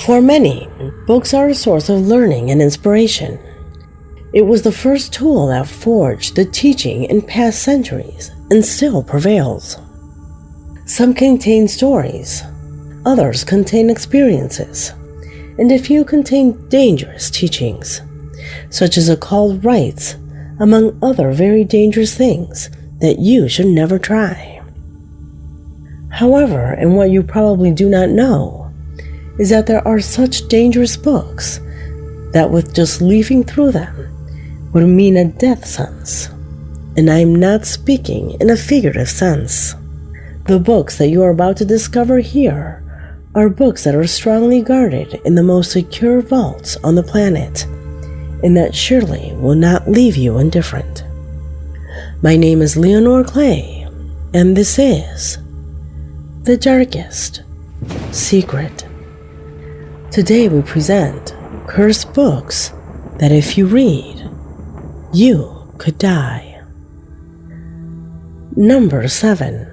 For many, books are a source of learning and inspiration. It was the first tool that forged the teaching in past centuries and still prevails. Some contain stories, others contain experiences, and a few contain dangerous teachings, such as occult rites, among other very dangerous things that you should never try. However, and what you probably do not know, is that there are such dangerous books that with just leafing through them would mean a death sentence. And I am not speaking in a figurative sense. The books that you are about to discover here are books that are strongly guarded in the most secure vaults on the planet, and that surely will not leave you indifferent. My name is Leonore Clay, and this is The Darkest Secret. Today we present cursed books that if you read, you could die. Number 7.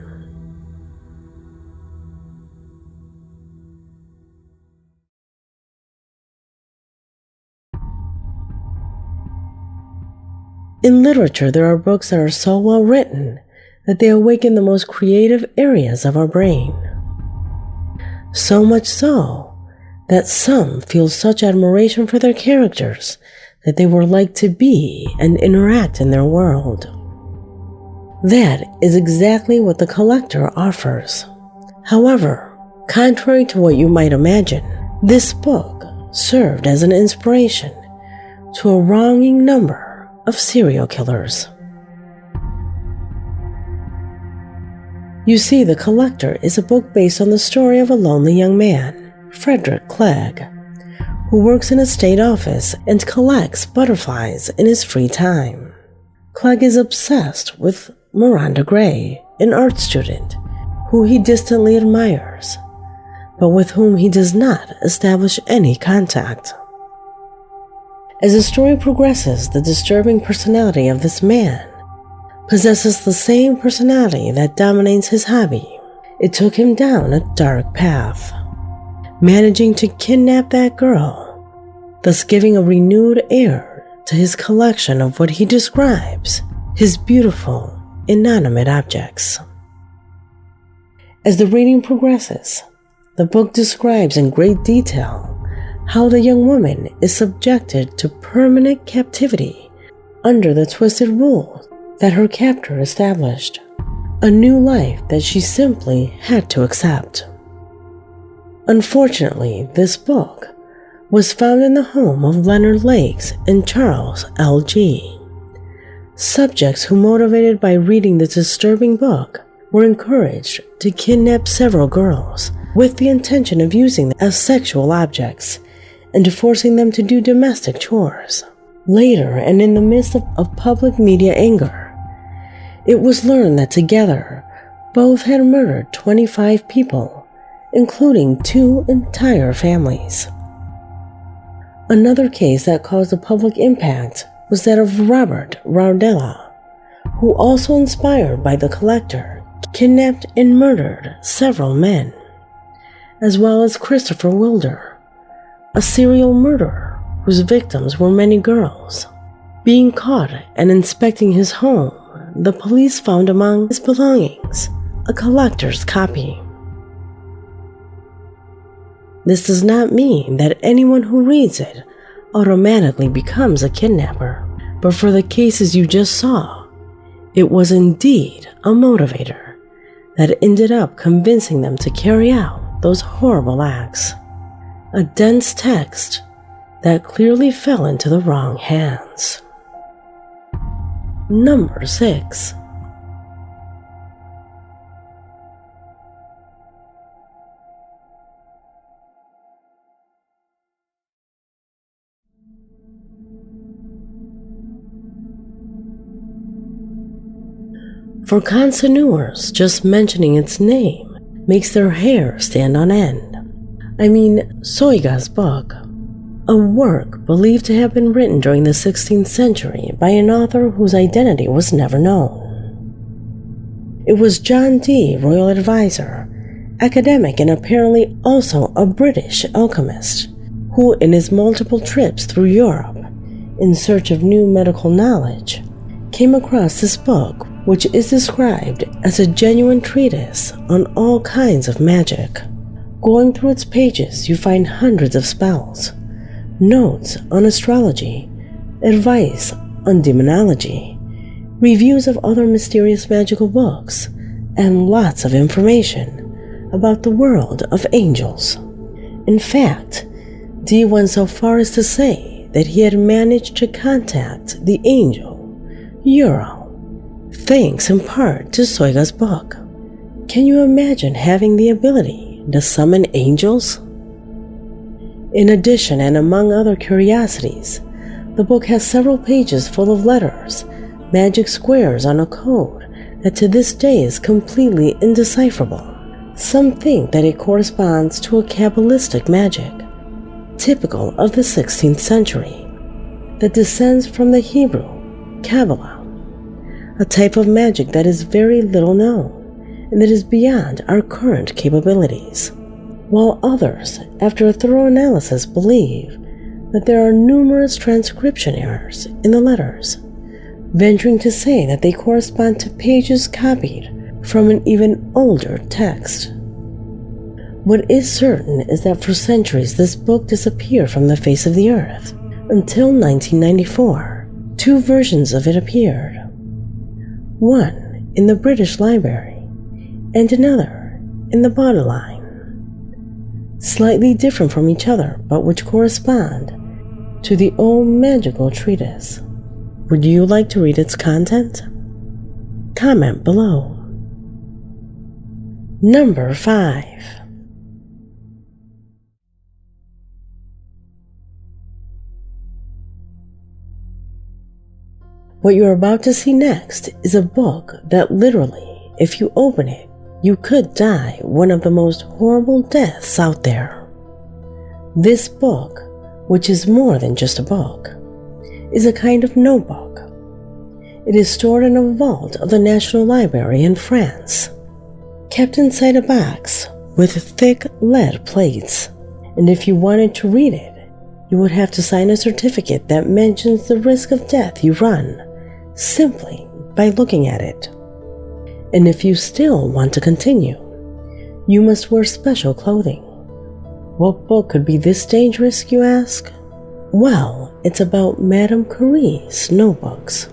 In literature, there are books that are so well written that they awaken the most creative areas of our brain. So much so that some feel such admiration for their characters that they would like to be and interact in their world. That is exactly what the collector offers. However, contrary to what you might imagine, this book served as an inspiration to a wronging number of serial killers. You see, The Collector is a book based on the story of a lonely young man, Frederick Clegg, who works in a state office and collects butterflies in his free time. Clegg is obsessed with Miranda Gray, an art student who he distantly admires, but with whom he does not establish any contact. As the story progresses, the disturbing personality of this man possesses the same personality that dominates his hobby. It took him down a dark path, managing to kidnap that girl, thus giving a renewed air to his collection of what he describes his beautiful, inanimate objects. As the reading progresses, the book describes in great detail how the young woman is subjected to permanent captivity under the twisted rules that her captor established, a new life that she simply had to accept. Unfortunately, this book was found in the home of Leonard Lakes and Charles L.G. Subjects who, motivated by reading this disturbing book, were encouraged to kidnap several girls with the intention of using them as sexual objects and forcing them to do domestic chores. Later, and in the midst of public media anger, it was learned that together, both had murdered 25 people, including 2 entire families. Another case that caused a public impact was that of Robert Raudella, who, also inspired by The Collector, kidnapped and murdered several men, as well as Christopher Wilder, a serial murderer whose victims were many girls. Being caught and inspecting his home, the police found among his belongings a collector's copy. This does not mean that anyone who reads it automatically becomes a kidnapper, but for the cases you just saw, it was indeed a motivator that ended up convincing them to carry out those horrible acts. A dense text that clearly fell into the wrong hands. Number 6. For connoisseurs, just mentioning its name makes their hair stand on end. I mean, Soygas Bug, a work believed to have been written during the 16th century by an author whose identity was never known. It was John Dee, royal advisor, academic and apparently also a British alchemist, who in his multiple trips through Europe in search of new medical knowledge came across this book, which is described as a genuine treatise on all kinds of magic. Going through its pages, you find hundreds of spells, notes on astrology, advice on demonology, reviews of other mysterious magical books, and lots of information about the world of angels. In fact, Dee went so far as to say that he had managed to contact the angel Uriel, thanks in part to Soygas Bug. Can you imagine having the ability to summon angels? In addition, and among other curiosities, the book has several pages full of letters, magic squares on a code that to this day is completely indecipherable. Some think that it corresponds to a Kabbalistic magic, typical of the 16th century, that descends from the Hebrew Kabbalah, a type of magic that is very little known and that is beyond our current capabilities, while others, after a thorough analysis, believe that there are numerous transcription errors in the letters, venturing to say that they correspond to pages copied from an even older text. What is certain is that for centuries this book disappeared from the face of the earth until 1994. Two versions of it appeared, one in the British Library and another in the Borderline, slightly different from each other but which correspond to the old magical treatise. Would you like to read its content? Comment below. Number 5. What you're about to see next is a book that literally, if you open it, you could die one of the most horrible deaths out there. This book, which is more than just a book, is a kind of notebook. It is stored in a vault of the National Library in France, kept inside a box with thick lead plates, and if you wanted to read it, you would have to sign a certificate that mentions the risk of death you run simply by looking at it. And if you still want to continue, you must wear special clothing. What book could be this dangerous, you ask? Well, it's about Madame Curie's notebooks.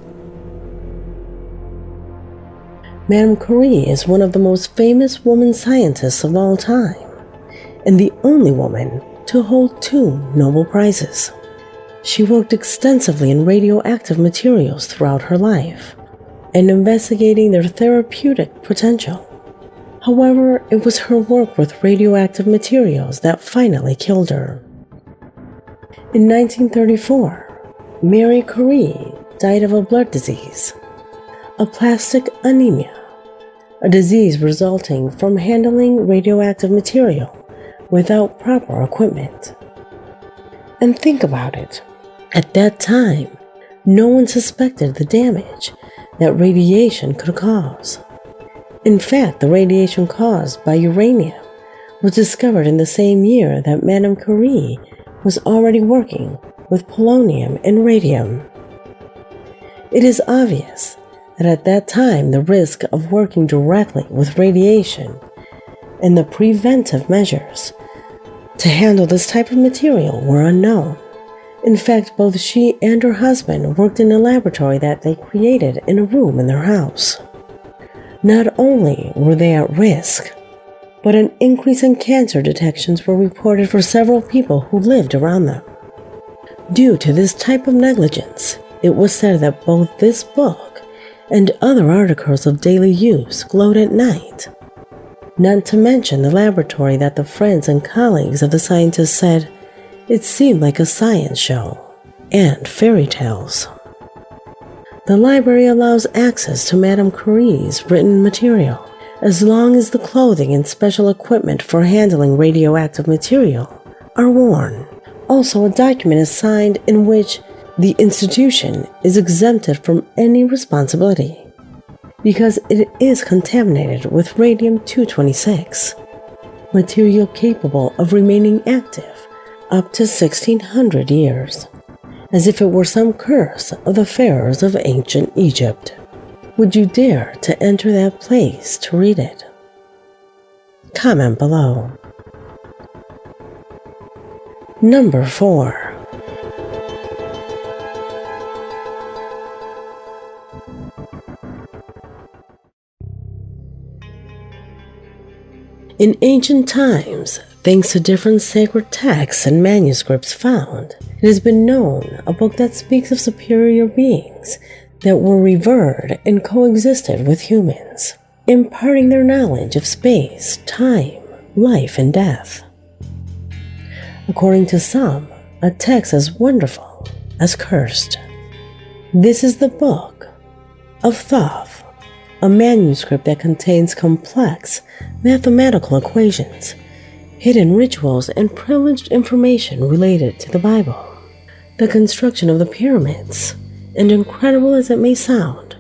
Madame Curie is one of the most famous woman scientists of all time, and the only woman to hold 2 Nobel Prizes. She worked extensively in radioactive materials throughout her life and investigating their therapeutic potential. However, it was her work with radioactive materials that finally killed her. In 1934, Marie Curie died of a blood disease, aplastic anemia, a disease resulting from handling radioactive material without proper equipment. And think about it. At that time, no one suspected the damage that radiation could cause. In fact, the radiation caused by uranium was discovered in the same year that Madame Curie was already working with polonium and radium. It is obvious that at that time the risk of working directly with radiation and the preventive measures to handle this type of material were unknown. In fact, both she and her husband worked in a laboratory that they created in a room in their house. Not only were they at risk, but an increase in cancer detections were reported for several people who lived around them. Due to this type of negligence, it was said that both this book and other articles of daily use glowed at night. Not to mention the laboratory that the friends and colleagues of the scientists said it seemed like a science show and fairy tales. The library allows access to Madame Curie's written material as long as the clothing and special equipment for handling radioactive material are worn. Also, a document is signed in which the institution is exempted from any responsibility because it is contaminated with radium-226. material capable of remaining active up to 1600 years, as if it were some curse of the pharaohs of ancient Egypt. Would you dare to enter that place to read it? Comment below. Number 4. In ancient times, thanks to different sacred texts and manuscripts found, it has been known a book that speaks of superior beings that were revered and coexisted with humans, imparting their knowledge of space, time, life, and death. According to some, a text as wonderful as cursed. This is the Book of Thoth, a manuscript that contains complex mathematical equations, hidden rituals, and privileged information related to the Bible, the construction of the pyramids, and incredible as it may sound,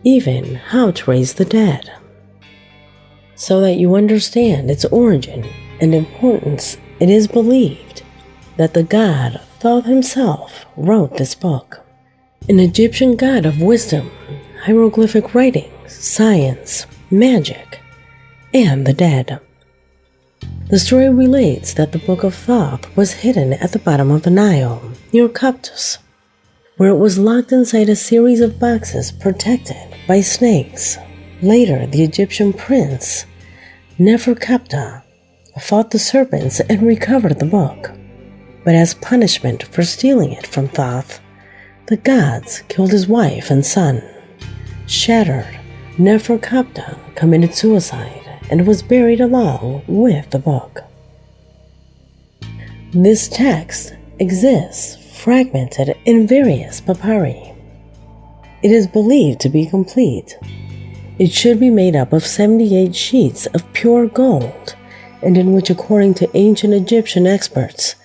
even how to raise the dead. So that you understand its origin and importance, it is believed that the god Thoth himself wrote this book, an Egyptian god of wisdom, hieroglyphic writings, science, magic, and the dead. The story relates that the Book of Thoth was hidden at the bottom of the Nile, near Coptus, where it was locked inside a series of boxes protected by snakes. Later, the Egyptian prince, Neferkaptah, fought the serpents and recovered the book. But as punishment for stealing it from Thoth, the gods killed his wife and son. Shattered, Neferkaptah committed suicide and was buried along with the book. This text exists fragmented in various papyri. It is believed to be complete. It should be made up of 78 sheets of pure gold, and in which, according to ancient Egyptian experts,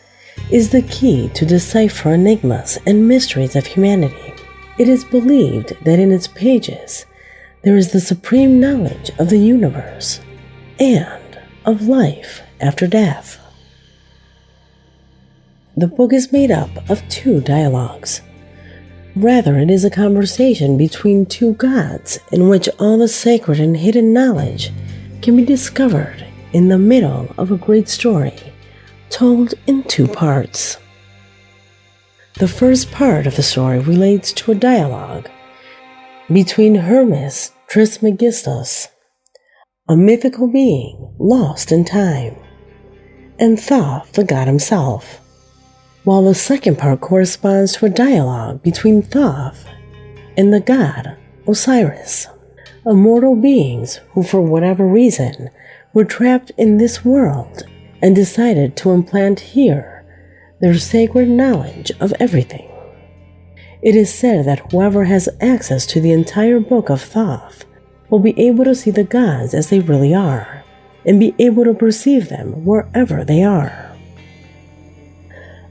is the key to decipher enigmas and mysteries of humanity. It is believed that in its pages there is the supreme knowledge of the universe and of life after death. The book is made up of 2 dialogues. Rather, it is a conversation between 2 gods in which all the sacred and hidden knowledge can be discovered in the middle of a great story told in 2 parts. The first part of the story relates to a dialogue between Hermes Trismegistus, a mythical being lost in time, and Thoth, the god himself, while the second part corresponds to a dialogue between Thoth and the god Osiris, immortal beings who, for whatever reason, were trapped in this world and decided to implant here their sacred knowledge of everything. It is said that whoever has access to the entire Book of Thoth will be able to see the gods as they really are, and be able to perceive them wherever they are.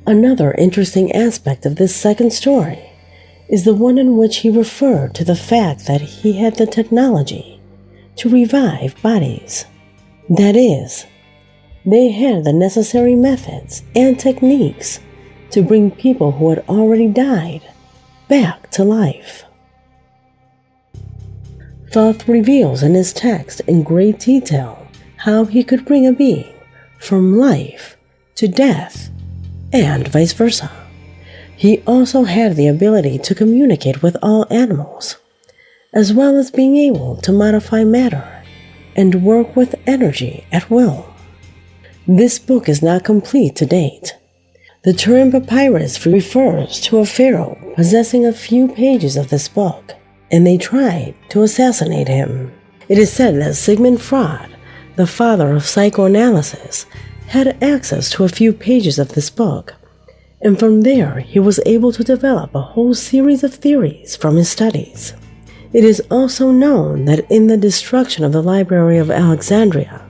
Another interesting aspect of this second story is the one in which he referred to the fact that he had the technology to revive bodies. That is, they had the necessary methods and techniques to bring people who had already died back to life. Thoth reveals in his text in great detail how he could bring a being from life to death and vice versa. He also had the ability to communicate with all animals, as well as being able to modify matter and work with energy at will. This book is not complete to date. The Turin Papyrus refers to a pharaoh possessing a few pages of this book, and they tried to assassinate him. It is said that Sigmund Freud, the father of psychoanalysis, had access to a few pages of this book, and from there he was able to develop a whole series of theories from his studies. It is also known that in the destruction of the Library of Alexandria,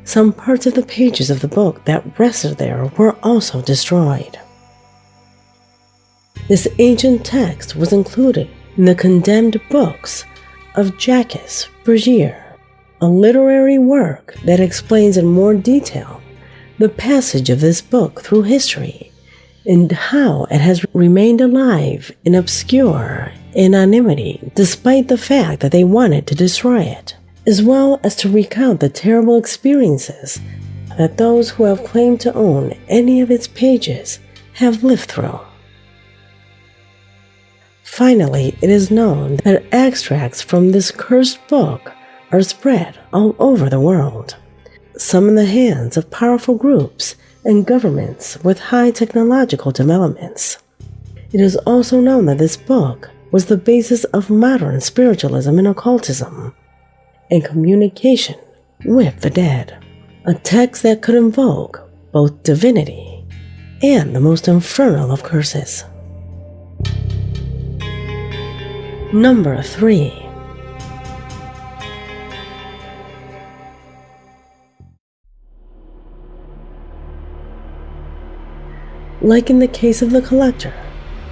some parts of the pages of the book that rested there were also destroyed. This ancient text was included in the condemned books of Jacques Bergier, a literary work that explains in more detail the passage of this book through history and how it has remained alive in obscure anonymity despite the fact that they wanted to destroy it, as well as to recount the terrible experiences that those who have claimed to own any of its pages have lived through. Finally, it is known that extracts from this cursed book are spread all over the world, some in the hands of powerful groups and governments with high technological developments. It is also known that this book was the basis of modern spiritualism and occultism, and communication with the dead, a text that could invoke both divinity and the most infernal of curses. Number 3. Like in the case of the collector,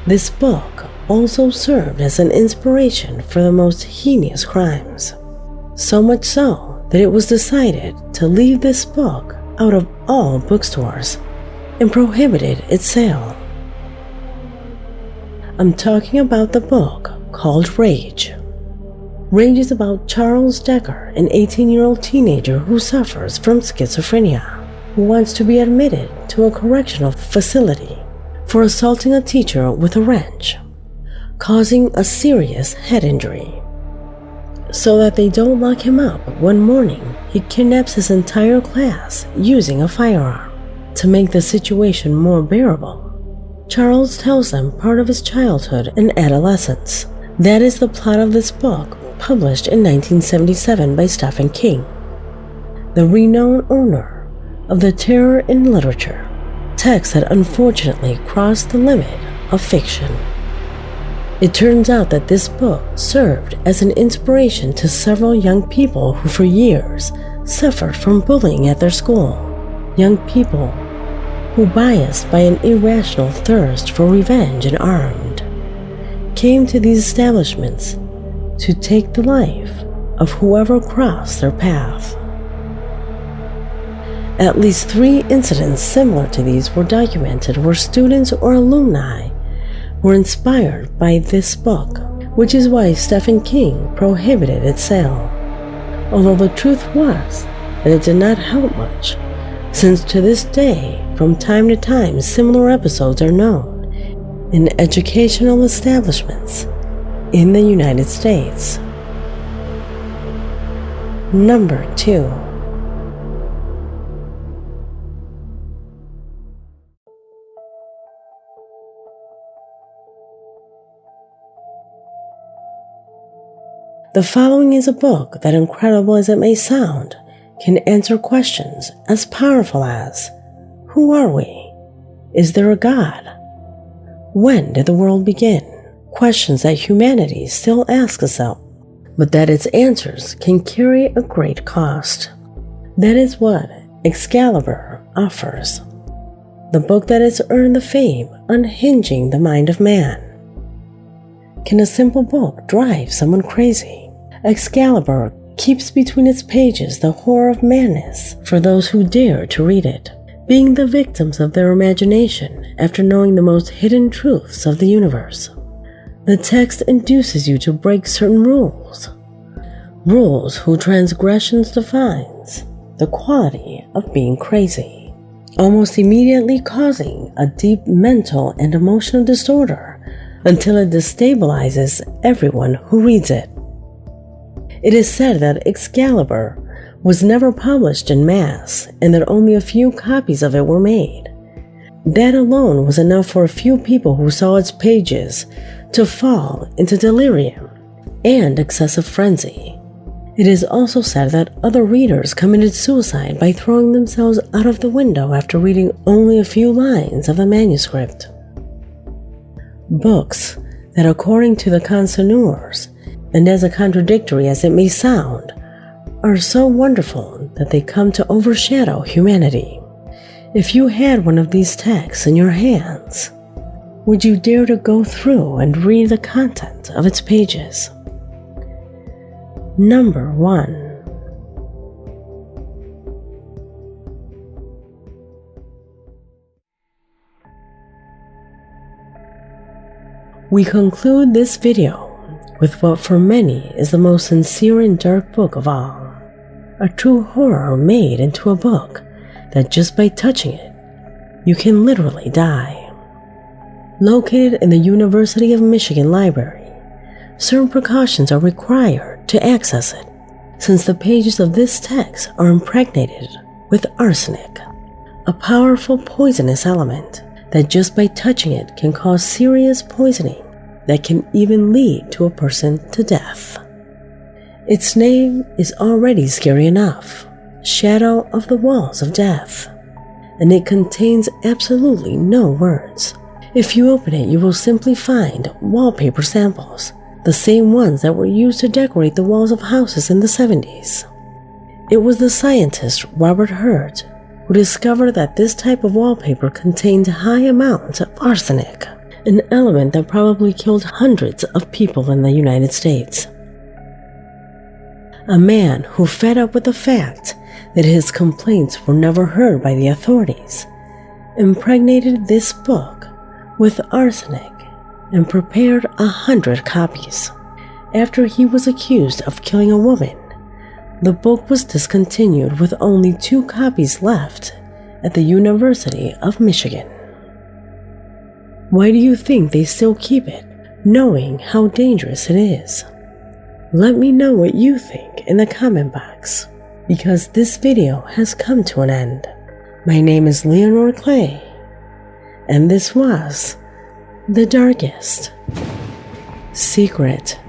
this book also served as an inspiration for the most heinous crimes. So much so that it was decided to leave this book out of all bookstores and prohibited its sale. I'm talking about the book called Rage. Rage is about Charles Decker, an 18-year-old teenager who suffers from schizophrenia, who wants to be admitted to a correctional facility for assaulting a teacher with a wrench, causing a serious head injury. So that they don't lock him up, one morning he kidnaps his entire class using a firearm. To make the situation more bearable, Charles tells them part of his childhood and adolescence. That is the plot of this book, published in 1977 by Stephen King, the renowned owner of the terror in literature, text that unfortunately crossed the limit of fiction. It turns out that this book served as an inspiration to several young people who for years suffered from bullying at their school. Young people who, biased by an irrational thirst for revenge and armed, came to these establishments to take the life of whoever crossed their path. At least 3 incidents similar to these were documented where students or alumni were inspired by this book, which is why Stephen King prohibited its sale. Although the truth was that it did not help much, since to this day, from time to time, similar episodes are known in educational establishments in the United States. Number 2. The following is a book that, incredible as it may sound, can answer questions as powerful as: who are we? Is there a God? When did the world begin? Questions that humanity still asks itself, but that its answers can carry a great cost. That is what Excalibur offers, the book that has earned the fame Unhinging the Mind of Man. Can a simple book drive someone crazy? Excalibur keeps between its pages the horror of madness for those who dare to read it, being the victims of their imagination after knowing the most hidden truths of the universe. The text induces you to break certain rules whose transgressions defines the quality of being crazy, almost immediately causing a deep mental and emotional disorder until it destabilizes everyone who reads it. It is said that Excalibur was never published en masse and that only a few copies of it were made. That alone was enough for a few people who saw its pages to fall into delirium and excessive frenzy. It is also said that other readers committed suicide by throwing themselves out of the window after reading only a few lines of the manuscript. Books that, according to the connoisseurs, and as contradictory as it may sound, are so wonderful that they come to overshadow humanity. If you had one of these texts in your hands, would you dare to go through and read the content of its pages? Number 1. We conclude this video with what for many is the most sincere and dark book of all. A true horror made into a book that just by touching it, you can literally die. Located in the University of Michigan Library, certain precautions are required to access it, since the pages of this text are impregnated with arsenic, a powerful poisonous element that just by touching it can cause serious poisoning that can even lead to a person to death. Its name is already scary enough, Shadow of the Walls of Death, and it contains absolutely no words. If you open it, you will simply find wallpaper samples, the same ones that were used to decorate the walls of houses in the 70s. It was the scientist Robert Hurt who discovered that this type of wallpaper contained high amounts of arsenic, an element that probably killed hundreds of people in the United States. A man who, fed up with the fact that his complaints were never heard by the authorities, impregnated this book with arsenic and prepared 100 copies. After he was accused of killing a woman, the book was discontinued with only 2 copies left at the University of Michigan. Why do you think they still keep it, knowing how dangerous it is? Let me know what you think in the comment box, because this video has come to an end. My name is Leonore Clay, and this was The Darkest Secret.